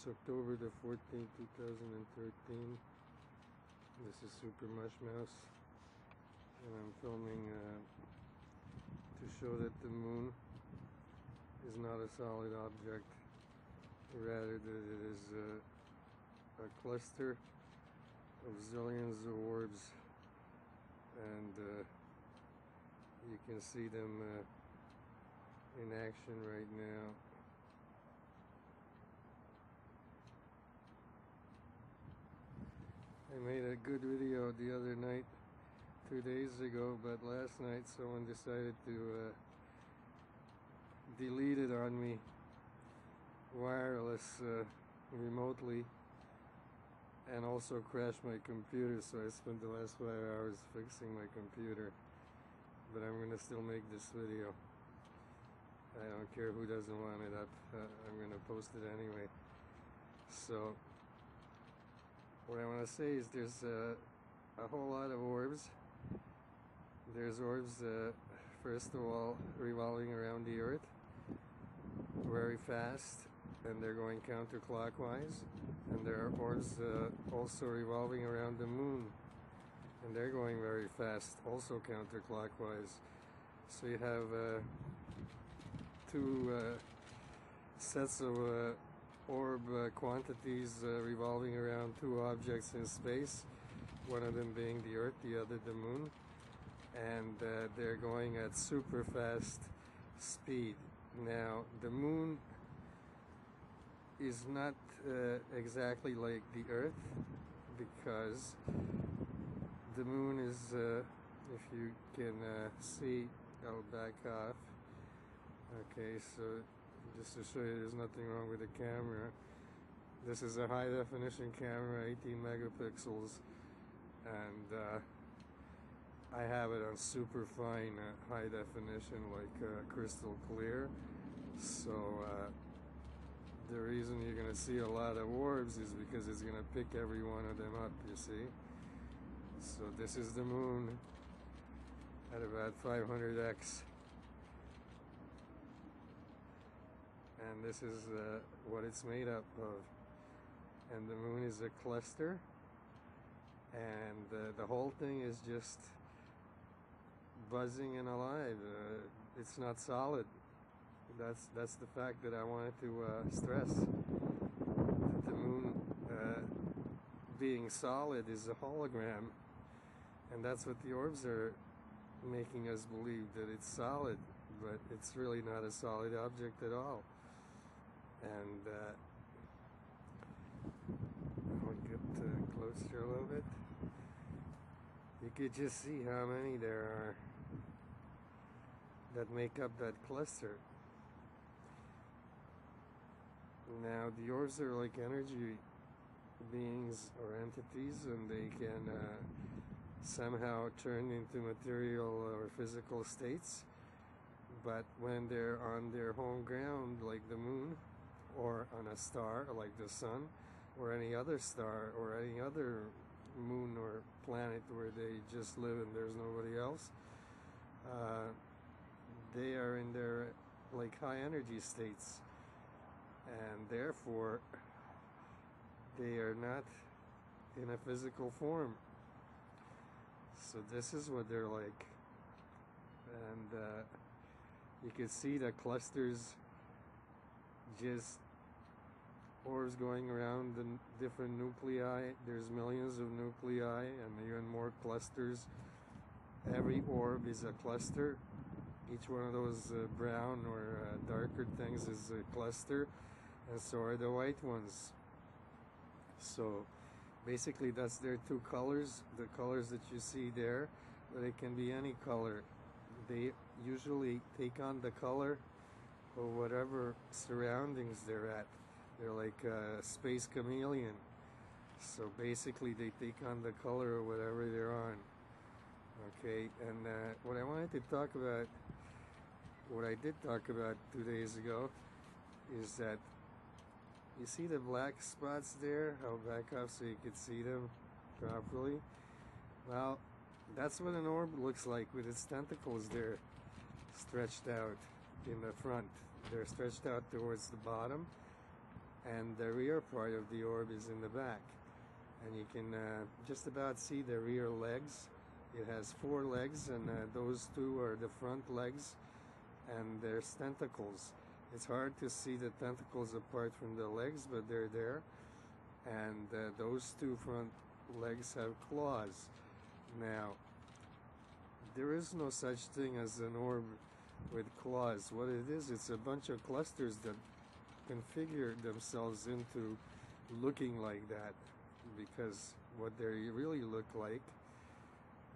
It's October the 14th, 2013. This is Super Mush Mouse, and I'm filming to show that the moon is not a solid object, rather that it is a cluster of zillions of orbs, and you can see them in action right now. I made a good video the other night, 2 days ago, but last night someone decided to delete it on me wireless remotely, and also crashed my computer, so I spent the last 5 hours fixing my computer. But I'm gonna still make this video. I don't care who doesn't want it up. I'm gonna post it anyway. So what I want to say is there's a whole lot of orbs. There's orbs, first of all, revolving around the Earth very fast, and they're going counterclockwise. And there are orbs also revolving around the moon, and they're going very fast, also counterclockwise. So you have two sets of orb quantities revolving around two objects in space, one of them being the Earth, the other the moon, and they're going at super fast speed. Now the moon is not exactly like the Earth, because the moon is, if you can see, I'll back off. Okay, so just to show you there's nothing wrong with the camera. This is a high definition camera, 18 megapixels, and I have it on super fine high definition, like crystal clear. So the reason you're gonna see a lot of orbs is because it's gonna pick every one of them up, you see. So this is the moon at about 500x. And this is what it's made up of. And the moon is a cluster, and the whole thing is just buzzing and alive. It's not solid. That's the fact that I wanted to stress. That the moon being solid is a hologram, and that's what the orbs are making us believe, that it's solid, but it's really not a solid object at all. And I'll get closer a little bit. You could just see how many there are that make up that cluster. Now the orbs are like energy beings or entities, and they can somehow turn into material or physical states. But when they're on their home ground, like the moon, or on a star like the sun, or any other star, or any other moon or planet where they just live and there's nobody else, they are in their like high energy states, and therefore they are not in a physical form. So this is what they're like. And you can see the clusters, just orbs going around the different nuclei. There's millions of nuclei and even more clusters. Every orb is a cluster. Each one of those brown or darker things is a cluster, and so are the white ones. So basically that's their two colors, the colors that you see there, but it can be any color. They usually take on the color of whatever surroundings they're at. They're like a space chameleon. So basically they take on the color of whatever they're on. Okay, and what I wanted to talk about, what I did talk about 2 days ago, is that you see the black spots there? I'll back off so you can see them properly. Well, that's what an orb looks like, with its tentacles there stretched out in the front. They're stretched out towards the bottom, and the rear part of the orb is in the back. And you can just about see the rear legs. It has 4 legs, and those 2 are the front legs, and there's tentacles. It's hard to see the tentacles apart from the legs, but they're there. And those 2 front legs have claws. Now, there is no such thing as an orb with claws. What it is, it's a bunch of clusters that configure themselves into looking like that, because what they really look like,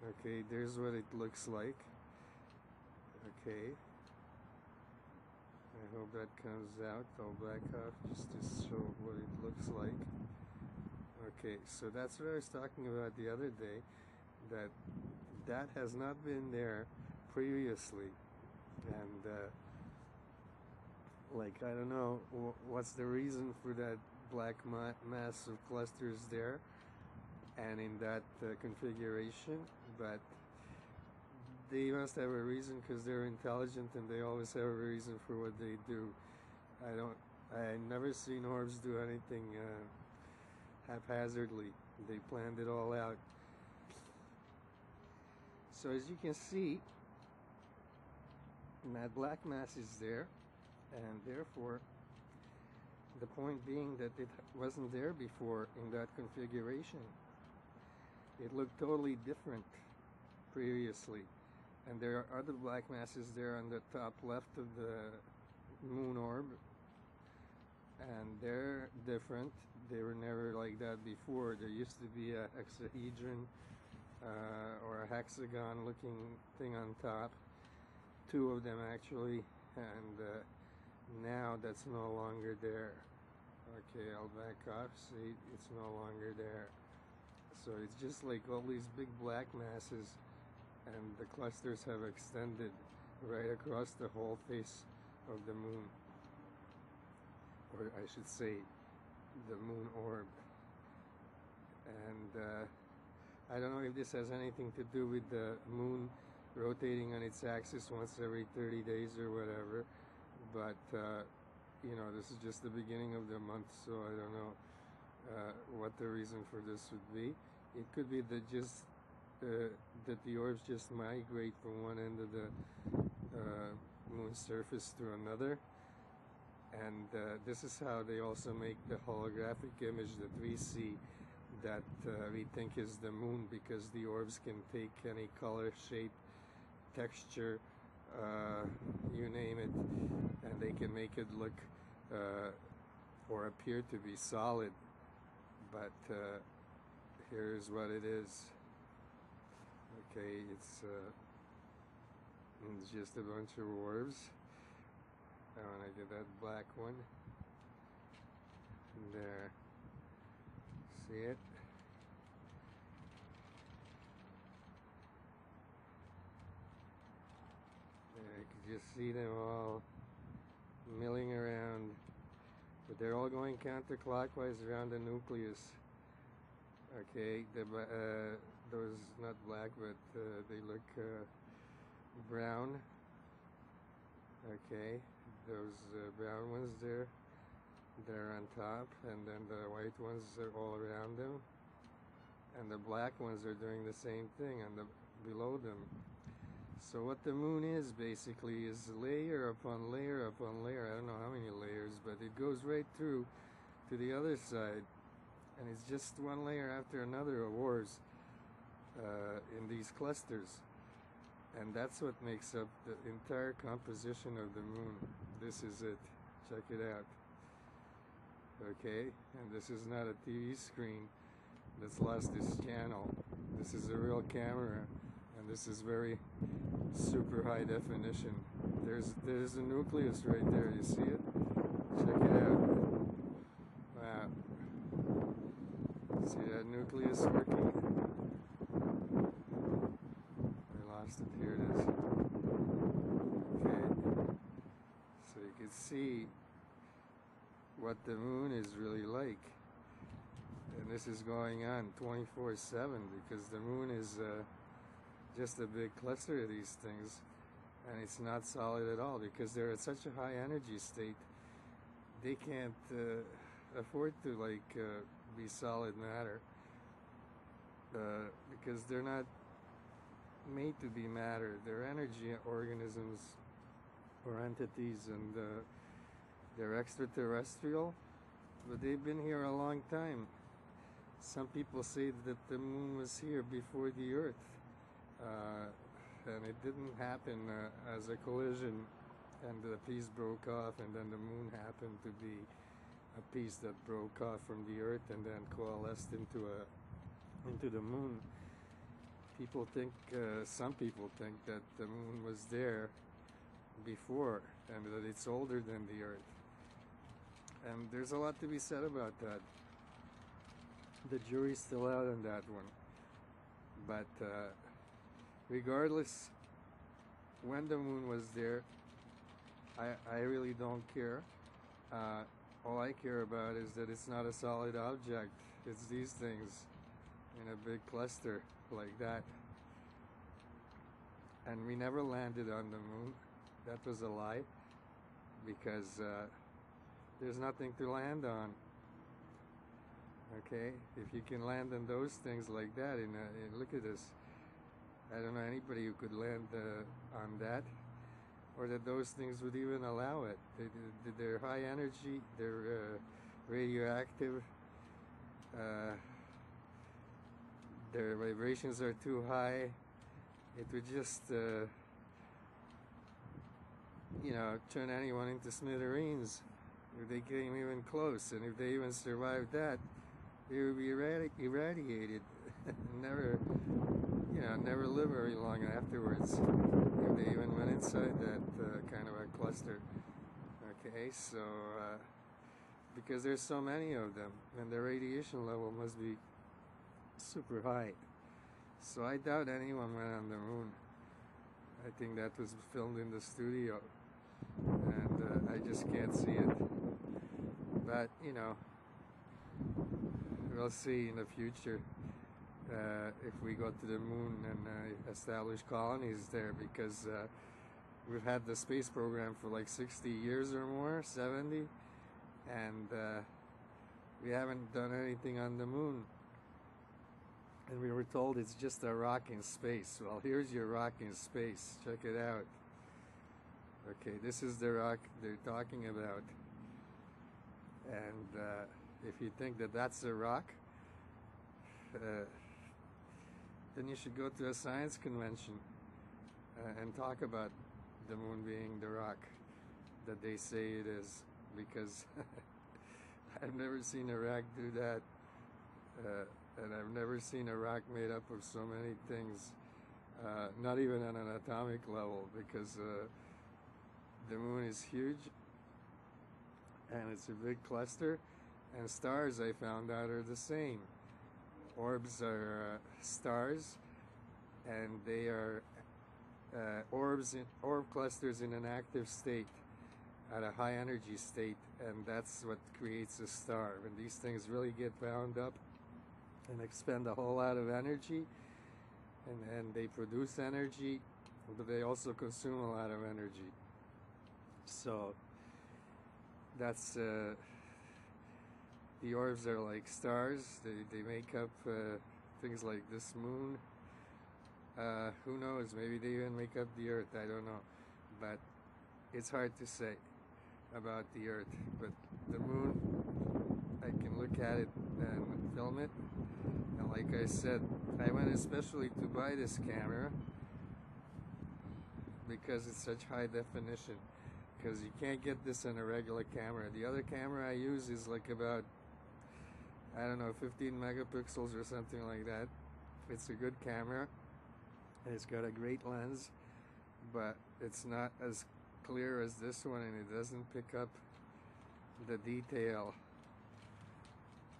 okay, there's what it looks like. Okay, I hope that comes out. I'll back off just to show what it looks like. Okay, so that's what I was talking about the other day, that has not been there previously. And like, I don't know what's the reason for that black mass of clusters there and in that configuration, but they must have a reason, because they're intelligent and they always have a reason for what they do. I never seen Orbs do anything haphazardly. They planned it all out. So as you can see, that black mass is there, and therefore the point being that it wasn't there before in that configuration. It looked totally different previously, and there are other black masses there on the top left of the moon orb, and they're different. They were never like that before. There used to be a hexahedron or a hexagon looking thing on top, 2 of them actually, and now that's no longer there. Okay, I'll back off. See, it's no longer there. So it's just like all these big black masses, and the clusters have extended right across the whole face of the moon, or I should say the moon orb. And I don't know if this has anything to do with the moon rotating on its axis once every 30 days or whatever, but you know, this is just the beginning of the month, so I don't know what the reason for this would be. It could be that just that the orbs just migrate from one end of the moon's surface to another, and this is how they also make the holographic image that we see, that we think is the moon, because the orbs can take any color, shape, texture, you name it, and they can make it look or appear to be solid. But here's what it is. Okay, it's just a bunch of orbs. I want to get that black one there. See it? You can just see them all milling around, but they're all going counterclockwise around the nucleus. Okay, those not black, but they look brown. Okay, those brown ones there, they're on top, and then the white ones are all around them, and the black ones are doing the same thing and below them. So what the moon is basically is layer upon layer upon layer. I don't know how many layers, but it goes right through to the other side, and it's just one layer after another of ores in these clusters, and that's what makes up the entire composition of the moon. This is it. Check it out. Okay, and this is not a TV screen that's lost its channel. This is a real camera, and this is very super high definition. There's a nucleus right there. You see it? Check it out. Wow. See that nucleus working? I lost it. Here it is. Okay. So you can see what the moon is really like. And this is going on 24/7, because the moon is just a big cluster of these things, and it's not solid at all, because they're at such a high energy state. They can't afford to be solid matter, because they're not made to be matter. They're energy organisms or entities, and they're extraterrestrial, but they've been here a long time. Some people say that the moon was here before the Earth, and it didn't happen as a collision, and the piece broke off, and then the moon happened to be a piece that broke off from the Earth and then coalesced into the moon. Some people think that the moon was there before, and that it's older than the Earth. And there's a lot to be said about that. The jury's still out on that one. But regardless when the moon was there, I really don't care. All I care about is that it's not a solid object. It's these things in a big cluster like that. And we never landed on the moon. That was a lie, because there's nothing to land on. Okay, if you can land on those things like that, look at this. I don't know anybody who could land on that, or that those things would even allow it. They're high energy, they're radioactive, their vibrations are too high. It would just, turn anyone into smithereens if they came even close. And if they even survived that, they would be irradiated and never live very long afterwards, if they even went inside that kind of a cluster. Okay, so because there's so many of them, and the radiation level must be super high. So I doubt anyone went on the moon. I think that was filmed in the studio, and I just can't see it. But we'll see in the future if we go to the moon and establish colonies there, because we've had the space program for like 60 years or more, 70, and we haven't done anything on the moon. And we were told it's just a rock in space. Well, here's your rock in space. Check it out. Okay, this is the rock they're talking about. And if you think that that's a rock, then you should go to a science convention and talk about the moon being the rock that they say it is, because I've never seen a rock do that, and I've never seen a rock made up of so many things, not even on an atomic level, because the moon is huge, and it's a big cluster, and stars, I found out, are the same. Orbs are stars, and they are orb clusters in an active state, at a high energy state, and that's what creates a star. When these things really get bound up and expend a whole lot of energy, and they produce energy, but they also consume a lot of energy. So that's the orbs are like stars. They make up things like this moon. Who knows? Maybe they even make up the Earth. I don't know. But it's hard to say about the Earth. But the moon, I can look at it and film it. And like I said, I went especially to buy this camera because it's such high definition. Because you can't get this in a regular camera. The other camera I use is like about, I don't know, 15 megapixels or something like that. It's a good camera. It's got a great lens, but it's not as clear as this one, and it doesn't pick up the detail.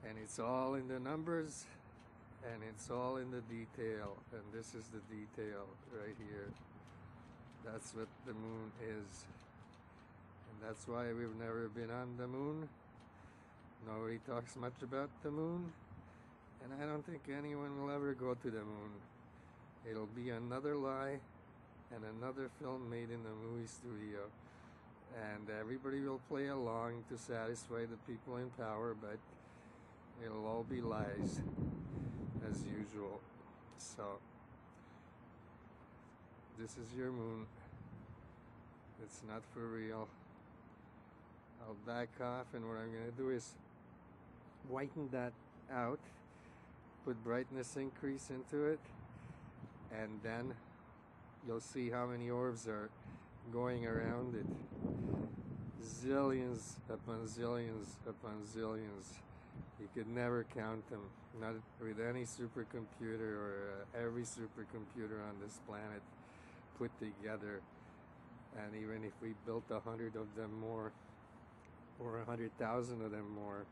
And it's all in the numbers, and it's all in the detail. And this is the detail right here. That's what the moon is. And that's why we've never been on the moon. Nobody talks much about the moon, and I don't think anyone will ever go to the moon. It'll be another lie and another film made in the movie studio. and everybody will play along to satisfy the people in power, but it'll all be lies as usual. So this is your moon. It's not for real. I'll back off, and what I'm going to do is whiten that out, put brightness increase into it, and then you'll see how many orbs are going around it. Zillions upon zillions upon zillions. You could never count them, not with any supercomputer or every supercomputer on this planet put together. And even if we built 100 of them more, or 100,000 of them more,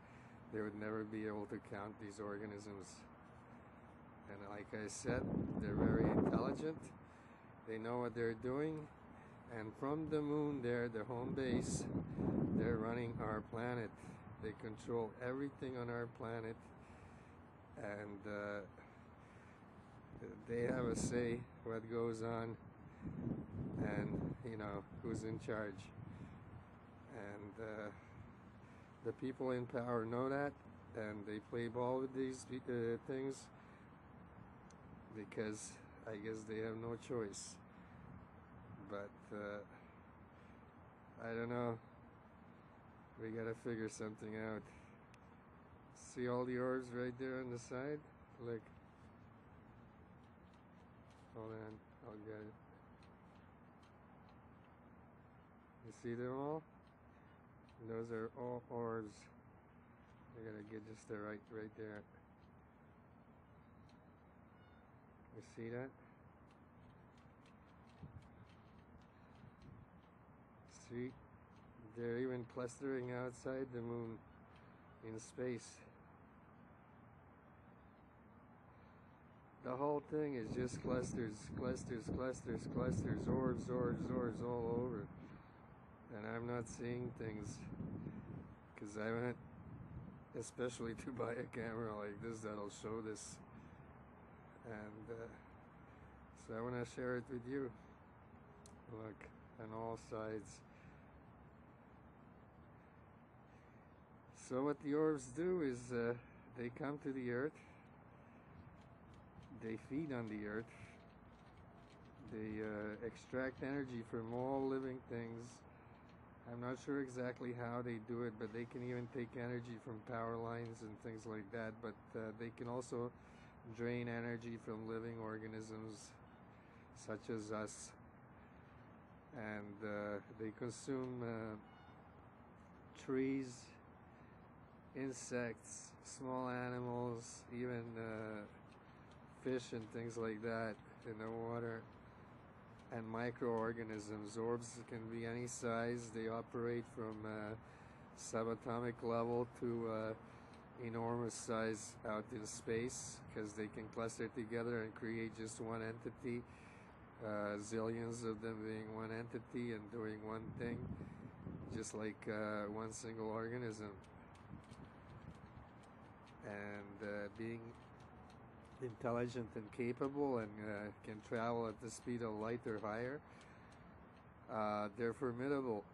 they would never be able to count these organisms. And like I said, they're very intelligent. They know what they're doing. And from the moon there, their home base, they're running our planet. They control everything on our planet. And they have a say what goes on, and who's in charge. And the people in power know that, and they play ball with these things because I guess they have no choice. But I don't know. We gotta figure something out. See all the orbs right there on the side? Look. Hold on, I'll get it. You see them all? Those are all orbs. I gotta get just the right there. You see that? See? They're even clustering outside the moon in space. The whole thing is just clusters, clusters, clusters, clusters, orbs, orbs, orbs all over. And I'm not seeing things because I went especially to buy a camera like this that'll show this. And so I want to share it with you. Look, on all sides. So what the orbs do is they come to the earth, they feed on the earth, they extract energy from all living things. I'm not sure exactly how they do it, but they can even take energy from power lines and things like that, but they can also drain energy from living organisms such as us. And they consume trees, insects, small animals, even fish and things like that in the water, and microorganisms. Orbs can be any size. They operate from subatomic level to enormous size out in space because they can cluster together and create just one entity, zillions of them being one entity and doing one thing, just like one single organism. And being intelligent and capable and can travel at the speed of light or higher, they're formidable,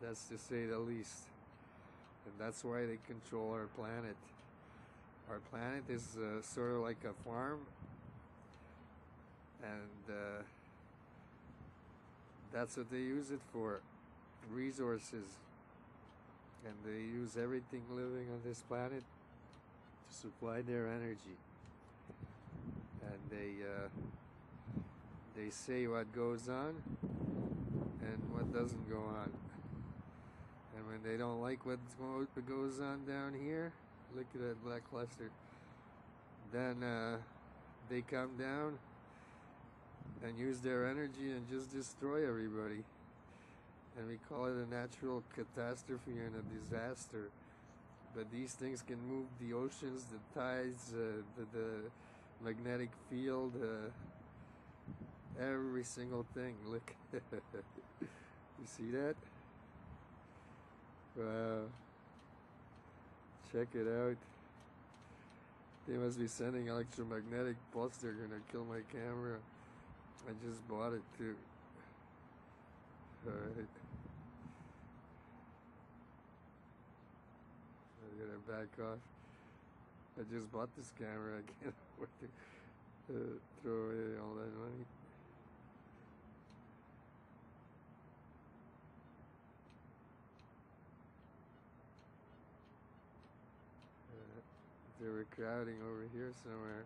that's to say the least. And that's why they control our planet. Our planet is sort of like a farm, and that's what they use it for, resources. And they use everything living on this planet to supply their energy. And they say what goes on and what doesn't go on. And when they don't like what goes on down here, look at that black cluster, then they come down and use their energy and just destroy everybody. And we call it a natural catastrophe and a disaster. But these things can move the oceans, the tides, the magnetic field, every single thing. Look, you see that? Wow. Check it out. They must be sending electromagnetic pulse. They're gonna kill my camera. I just bought it too. Alright. back off. I just bought this camera. I can't afford to throw away all that money. They were crowding over here somewhere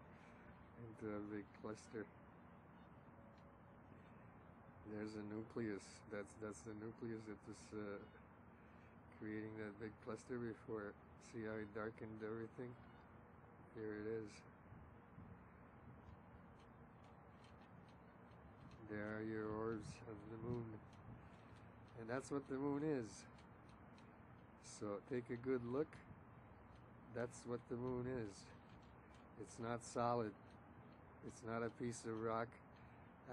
into a big cluster. There's a nucleus. That's the nucleus that was creating that big cluster before. See how it darkened everything? Here it is. There are your orbs of the moon. And that's what the moon is. So take a good look. That's what the moon is. It's not solid. It's not a piece of rock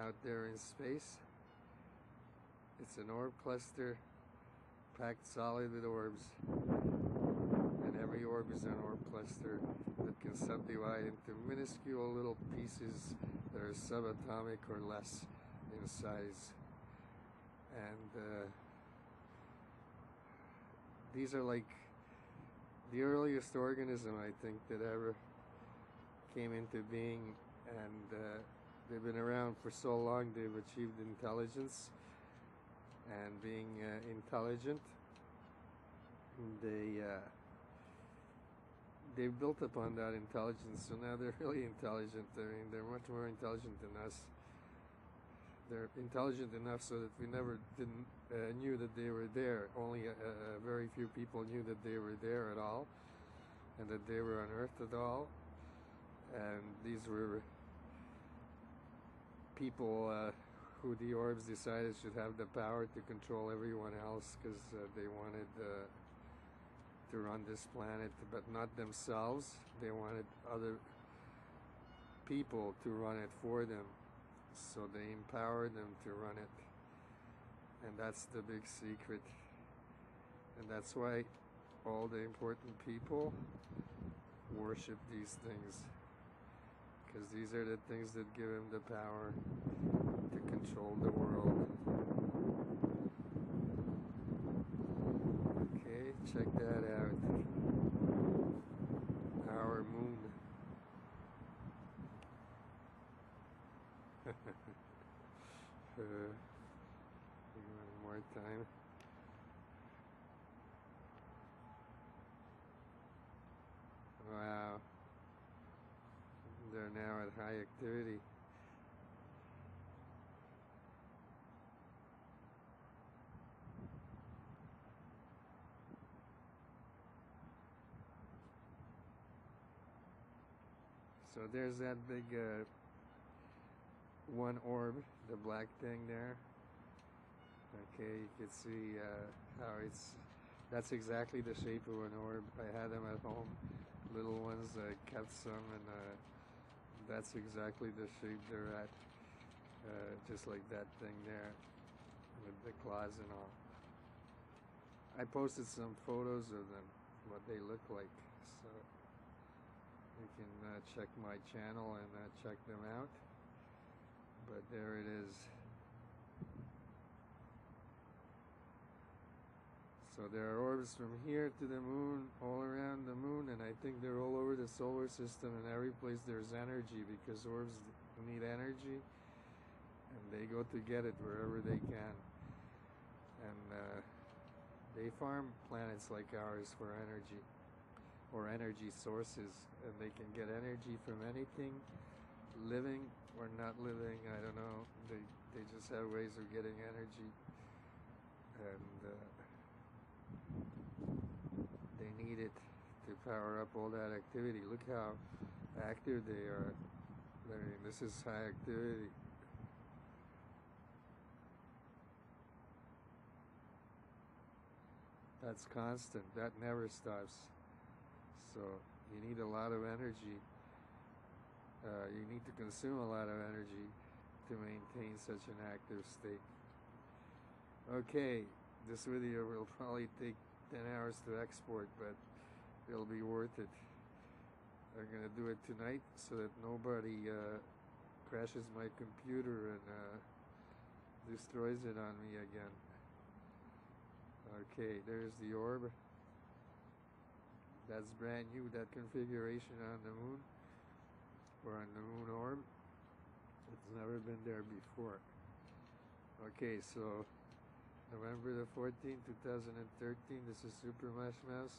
out there in space. It's an orb cluster packed solid with orbs. And every orb is an orb cluster that can subdivide into minuscule little pieces that are subatomic or less in size. And these are like the earliest organism, I think, that ever came into being, and they've been around for so long. They've achieved intelligence, and being intelligent, they've built upon that intelligence. So now they're really intelligent. I mean, they're much more intelligent than us. They're intelligent enough so that we never knew that they were there. Only very few people knew that they were there at all, and that they were on Earth at all. And these were people who the orbs decided should have the power to control everyone else, because they wanted to run this planet, but not themselves. They wanted other people to run it for them. So they empowered them to run it. And that's the big secret. And that's why all the important people worship these things. Because these are the things that give them the power to control the world. Okay, check that out. Our moon. One more time. Wow. They're now at high activity. So there's that big one orb, the black thing there. Okay, you can see how that's exactly the shape of an orb. I had them at home, little ones. I kept some, and that's exactly the shape they're at, just like that thing there, with the claws and all. I posted some photos of them, what they look like, so you can check my channel and check them out. But there it is. So there are orbs from here to the moon, all around the moon, and I think they're all over the solar system, and every place there's energy, because orbs need energy, and they go to get it wherever they can. And they farm planets like ours for energy, or energy sources, and they can get energy from anything, living or not living, I don't know. They just have ways of getting energy, and they need it to power up all that activity. Look how active they are. I mean, this is high activity. That's constant. That never stops. So you need a lot of energy. You need to consume a lot of energy to maintain such an active state. Okay, this video will probably take 10 hours to export, but it'll be worth it. I'm gonna do it tonight so that nobody crashes my computer and destroys it on me again. Okay, there's the orb. That's brand new, that configuration on the moon, or on the moon orb. It's never been there before. Okay, so November the 14th, 2013, this is Super Mush Mouse.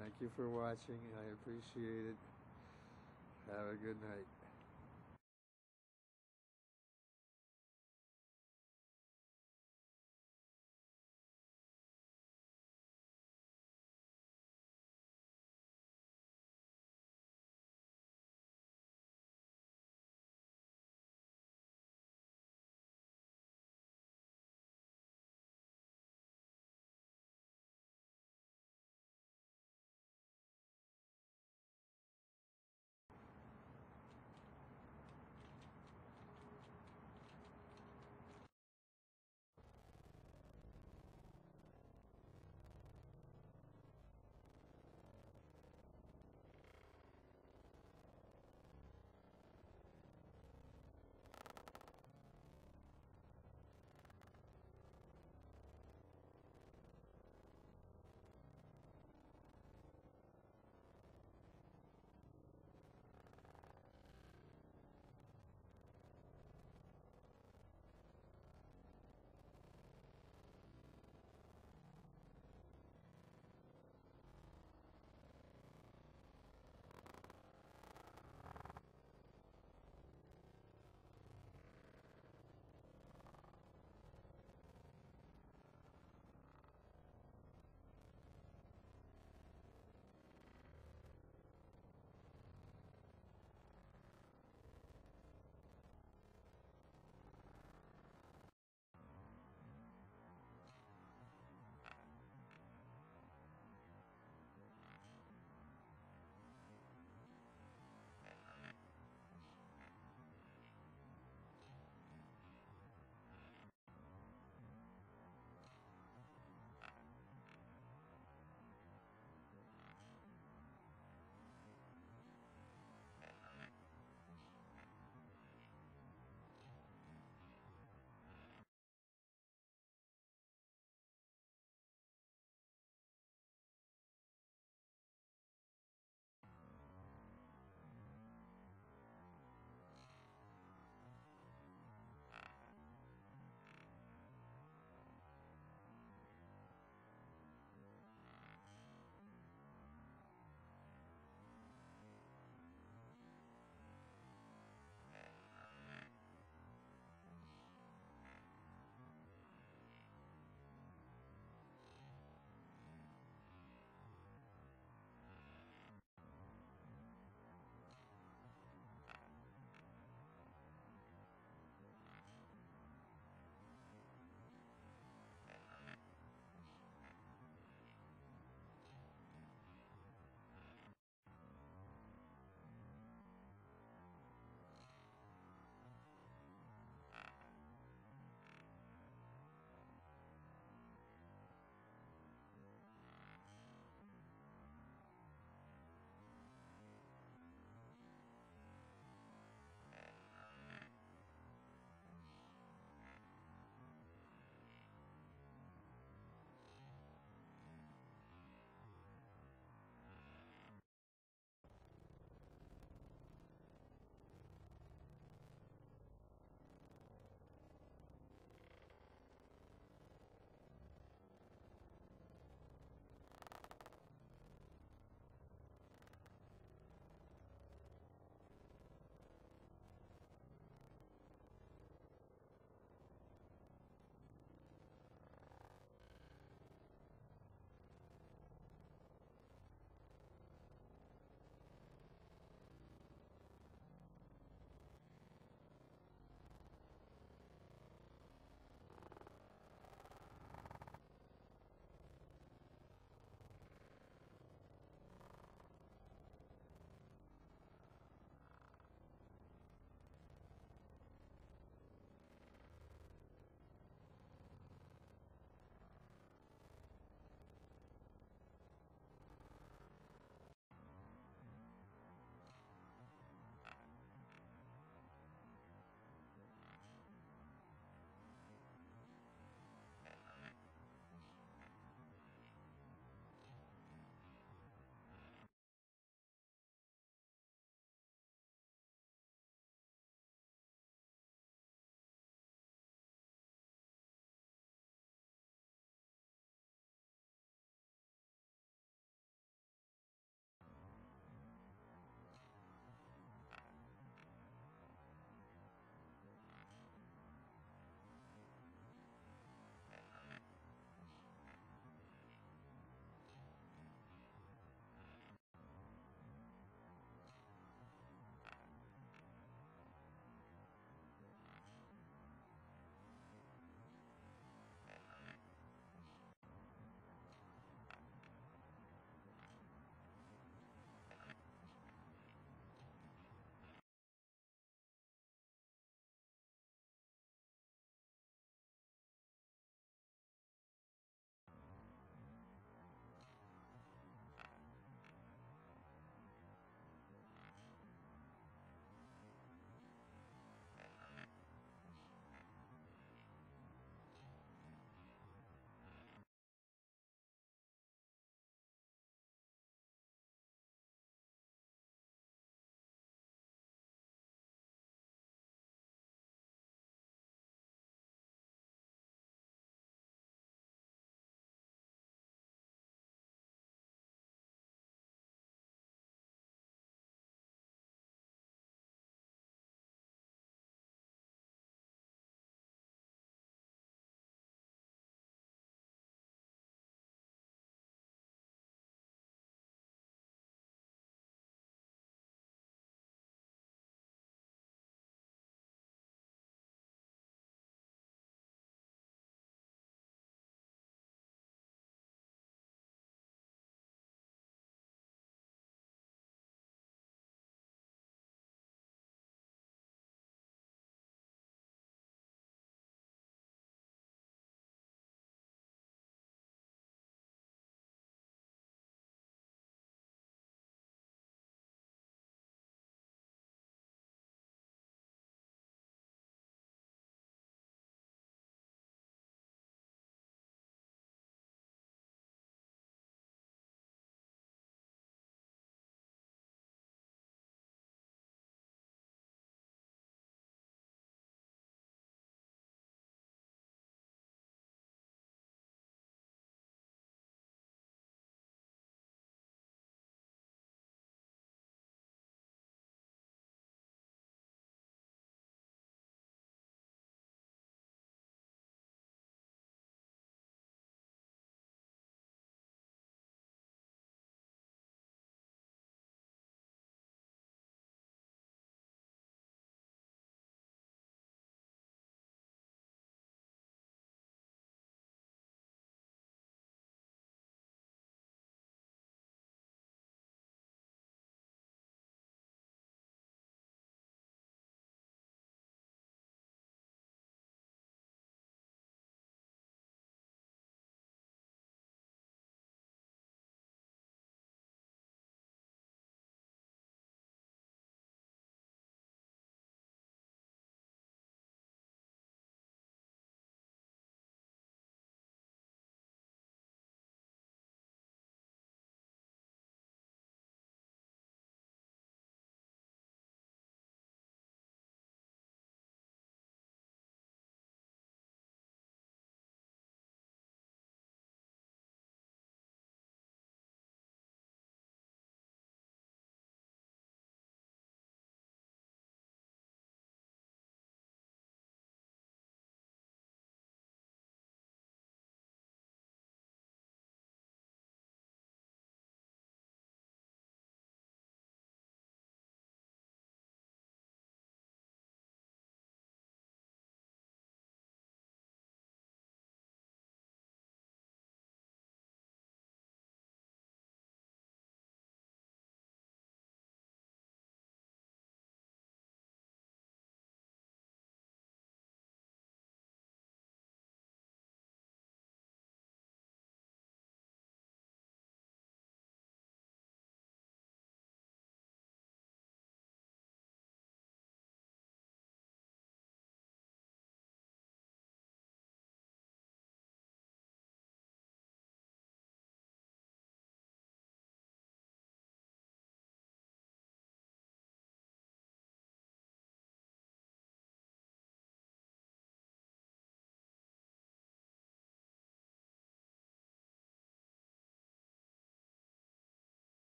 Thank you for watching. I appreciate it. Have a good night.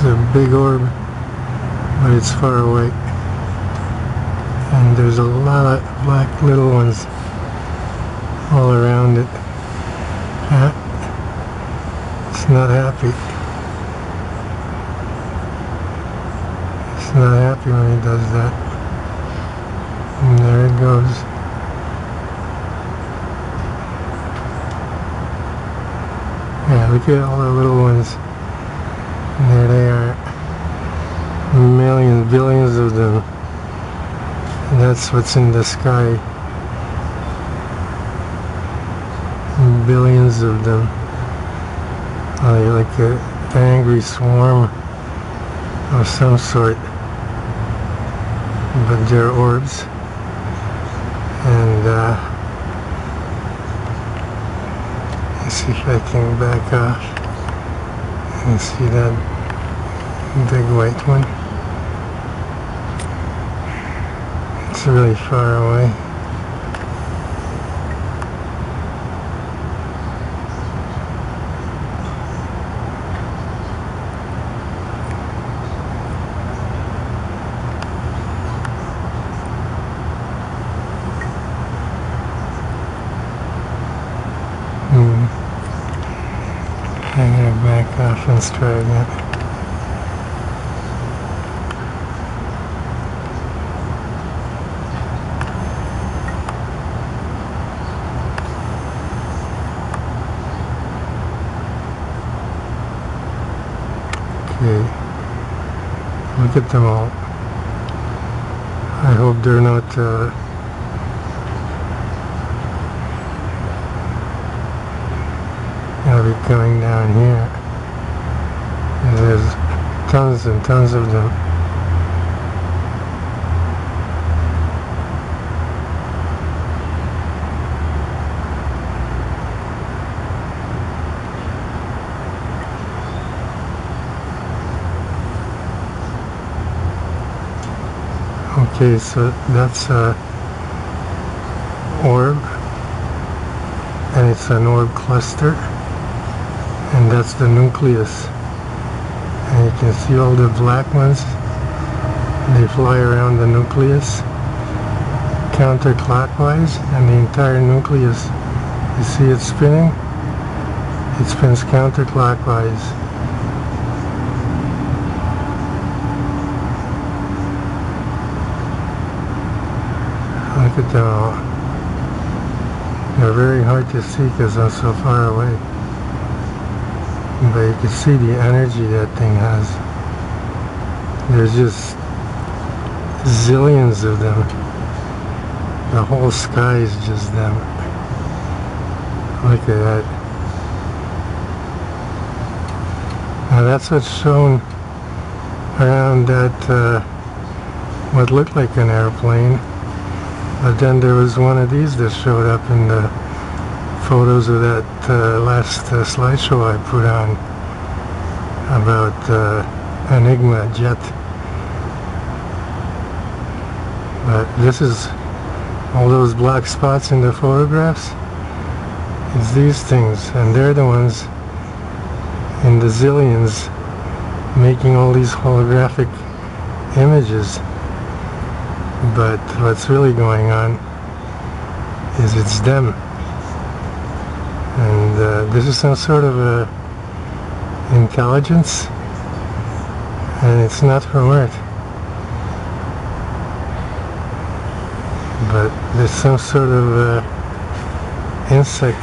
It's a big orb, but it's far away. And there's a lot of black little ones all around it. It's not happy. It's not happy when he does that. And there it goes. Yeah, look at all the little ones. And there they are. Millions, billions of them. And that's what's in the sky. Billions of them. Like an angry swarm of some sort. But they're orbs. And let's see if I can back off and see that big white one. It's really far away. I'm going to back off and try again. Okay, look at them all. I hope they're not gonna be coming down here. And there's tons and tons of them. Okay, so that's a orb, and it's an orb cluster, and that's the nucleus. And you can see all the black ones, they fly around the nucleus counterclockwise, and the entire nucleus, you see it spinning? It spins counterclockwise. Look at them all. They're very hard to see because I'm so far away. But you can see the energy that thing has. There's just zillions of them. The whole sky is just them. Look at that. Now that's what's shown around that, what looked like an airplane. But then there was one of these that showed up in the photos of that last slideshow I put on about Enigma jet. But this is all those black spots in the photographs. It's these things, and they're the ones in the zillions making all these holographic images. But what's really going on is it's them. And this is some sort of a intelligence, and it's not from Earth. But there's some sort of insect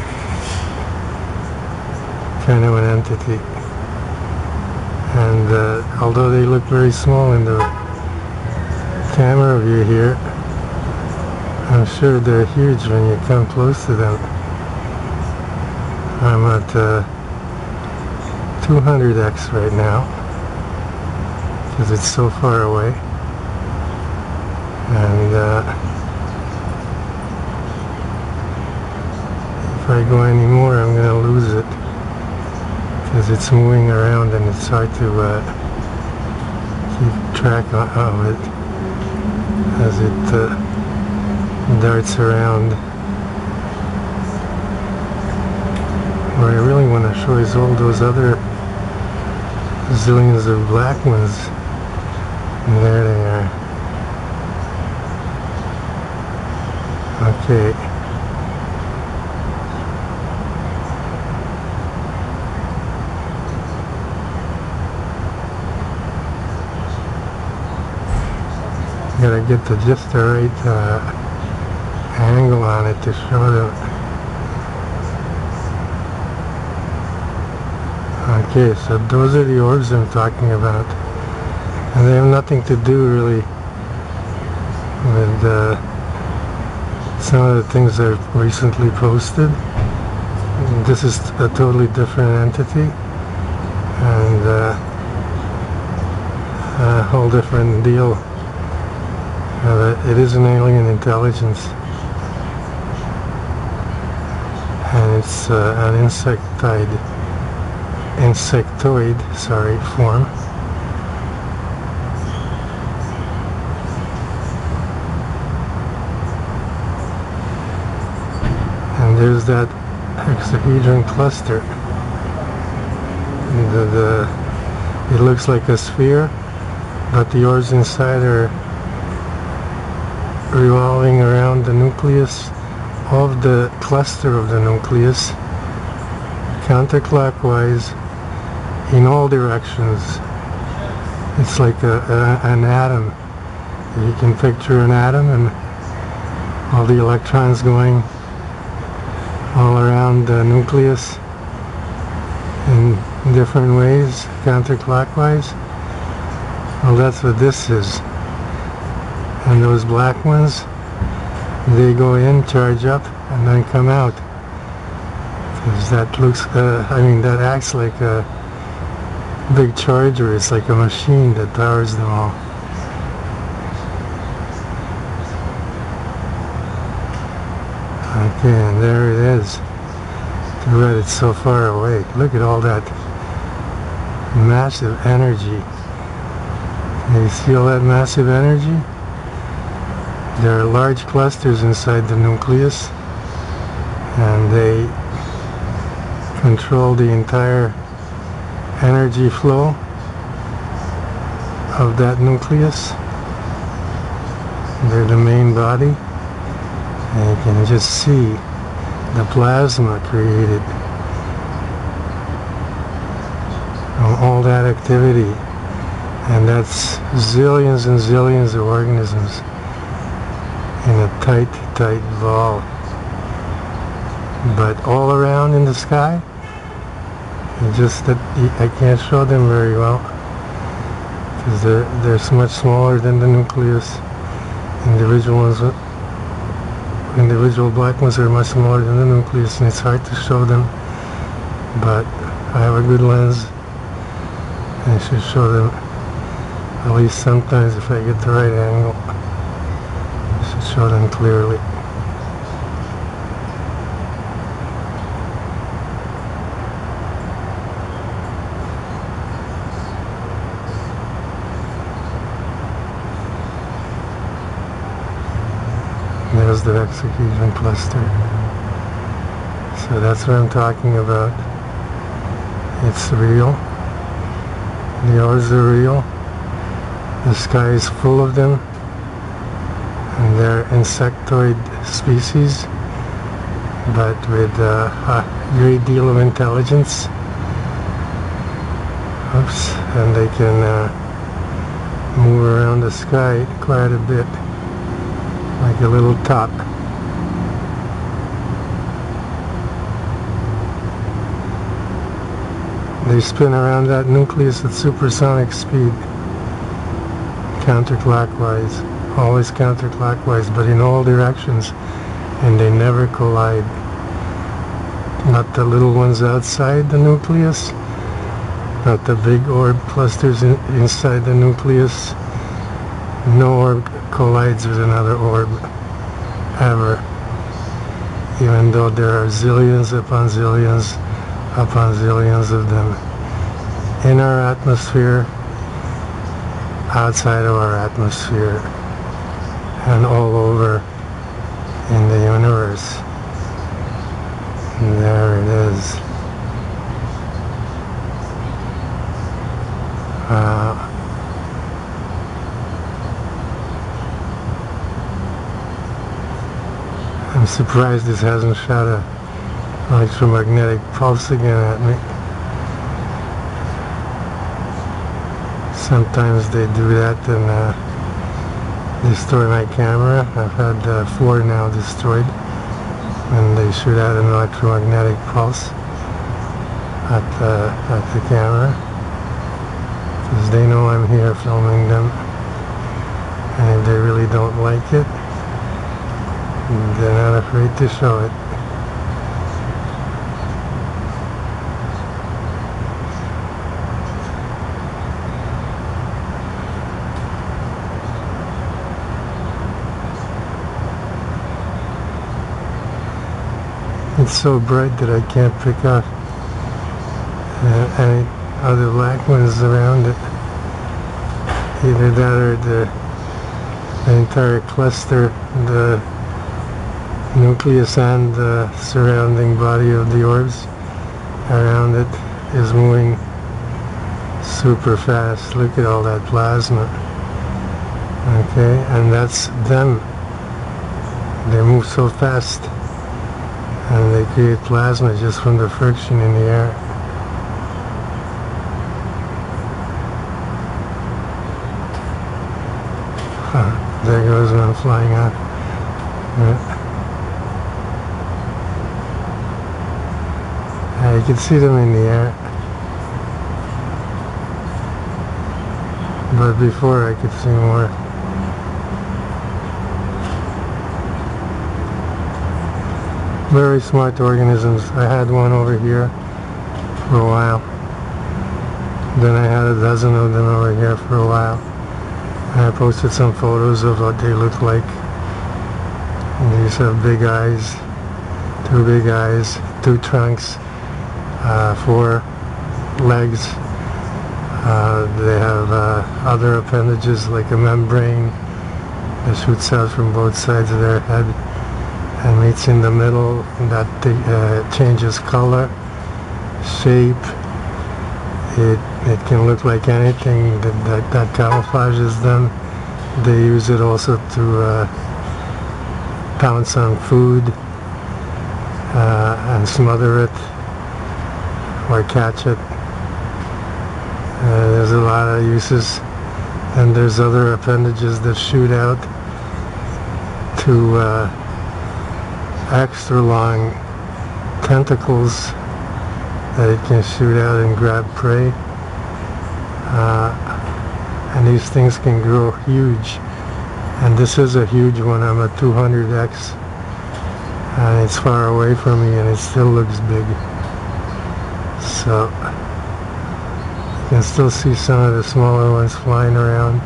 kind of an entity. And although they look very small in the camera view here, I'm sure they're huge when you come close to them. I'm at 200x right now because it's so far away, and if I go any more I'm gonna lose it because it's moving around and it's hard to keep track of it as it darts around. What I really want to show is all those other zillions of black ones. And there they are. Okay. Gotta get just the right angle on it to show them. Okay, so those are the orbs I'm talking about, and they have nothing to do really with some of the things I've recently posted. This is a totally different entity and a whole different deal. It is an alien intelligence, and it's an insectoid form. And there's that hexahedron cluster. It looks like a sphere, but the orbs inside are revolving around the nucleus of the cluster of the nucleus, counterclockwise in all directions. It's like an atom. You can picture an atom and all the electrons going all around the nucleus in different ways, counterclockwise. Well, that's what this is. And those black ones, they go in, charge up, and then come out. Because that looks, that acts like a big charger. It's like a machine that powers them all. Okay, and there it is. Too bad it's so far away. Look at all that massive energy. You see all that massive energy? There are large clusters inside the nucleus, and they control the entire energy flow of that nucleus. They're the main body, and you can just see the plasma created from all that activity, and that's zillions and zillions of organisms in a tight ball. But all around in the sky, just that I can't show them very well because they're so much smaller than the nucleus. Individual black ones are much smaller than the nucleus, and it's hard to show them. But I have a good lens, and I should show them at least sometimes if I get the right angle. Show them clearly. There's the hexahedron cluster. So that's what I'm talking about. It's real. The orbs are real. The sky is full of them. And they're insectoid species, but with a great deal of intelligence. Oops, and they can move around the sky quite a bit, like a little top. They spin around that nucleus at supersonic speed, counterclockwise. Always counterclockwise, but in all directions, and they never collide. Not the little ones outside the nucleus, not the big orb clusters inside the nucleus. No orb collides with another orb, ever. Even though there are zillions upon zillions upon zillions of them in our atmosphere, outside of our atmosphere, and all over in the universe. And there it is. I'm surprised this hasn't shot a electromagnetic pulse again at me. Sometimes they do that and destroy my camera. I've had 4 now destroyed when they shoot out an electromagnetic pulse at the camera, because they know I'm here filming them, and if they really don't like it, they're not afraid to show it. It's so bright that I can't pick out any other black ones around it. Either that or the entire cluster, the nucleus and the surrounding body of the orbs around it is moving super fast. Look at all that plasma. Okay, and that's them. They move so fast, and they create plasma just from the friction in the air. There goes one flying out. You can see them in the air, but before I could see more. Very smart organisms. I had one over here for a while. Then I had a dozen of them over here for a while. And I posted some photos of what they look like. And these have big eyes, 2 big eyes, 2 trunks, 4 legs. They have other appendages like a membrane that shoots out from both sides of their head and meets in the middle, that changes color, shape. It can look like anything that camouflages them. They use it also to pounce on food and smother it or catch it. There's a lot of uses, and there's other appendages that shoot out to extra long tentacles that it can shoot out and grab prey, and these things can grow huge, and this is a huge one. I'm at 200x and it's far away from me and it still looks big, so you can still see some of the smaller ones flying around.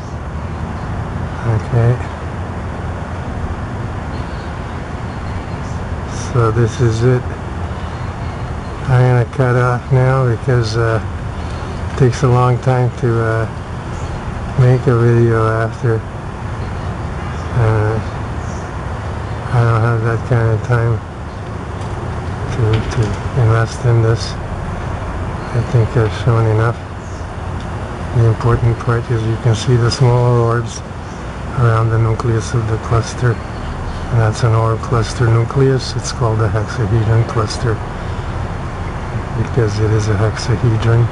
Okay, so this is it. I'm going to cut off now because it takes a long time to make a video after. I don't have that kind of time to invest in this. I think I've shown enough. The important part is you can see the smaller orbs around the nucleus of the cluster. And that's an orb cluster nucleus. It's called a hexahedron cluster because it is a hexahedron,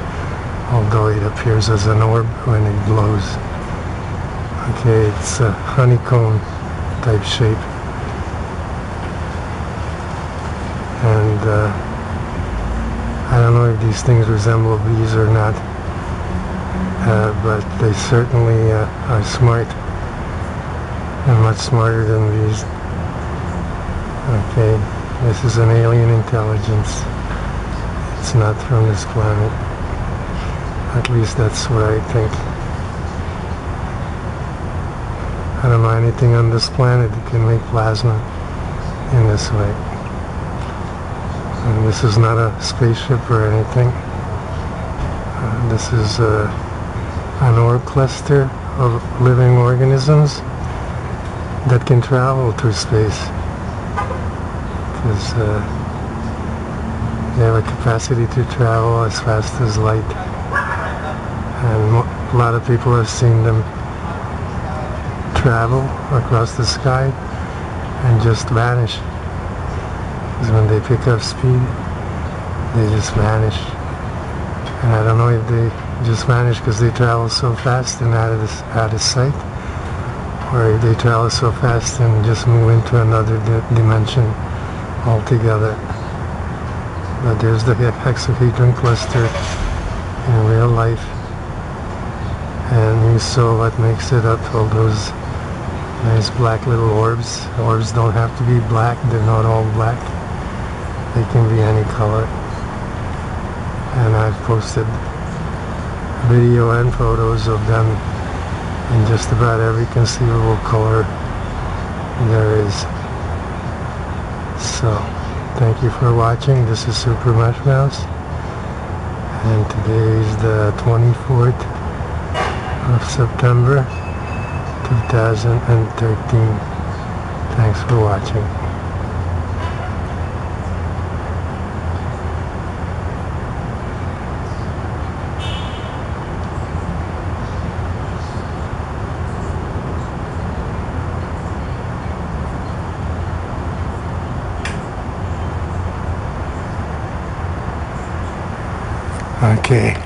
although it appears as an orb when it glows. Okay, it's a honeycomb type shape. And I don't know if these things resemble bees or not, but they certainly are smart, and much smarter than bees. Okay, this is an alien intelligence. It's not from this planet. At least that's what I think. I don't know anything on this planet that can make plasma in this way. And this is not a spaceship or anything. This is an orb cluster of living organisms that can travel through space, because they have a capacity to travel as fast as light, and A lot of people have seen them travel across the sky and just vanish. Because when they pick up speed, they just vanish. And I don't know if they just vanish because they travel so fast and out of sight, or if they travel so fast and just move into another dimension altogether. But there's the hexahedron cluster in real life, and you saw what makes it up, all those nice black little orbs. Orbs don't have to be black, they're not all black, they can be any color. And I've posted video and photos of them in just about every conceivable color there is. So, thank you for watching. This is Super Mush Mouse, and today is the 24th of September 2013. Thanks for watching. Okay.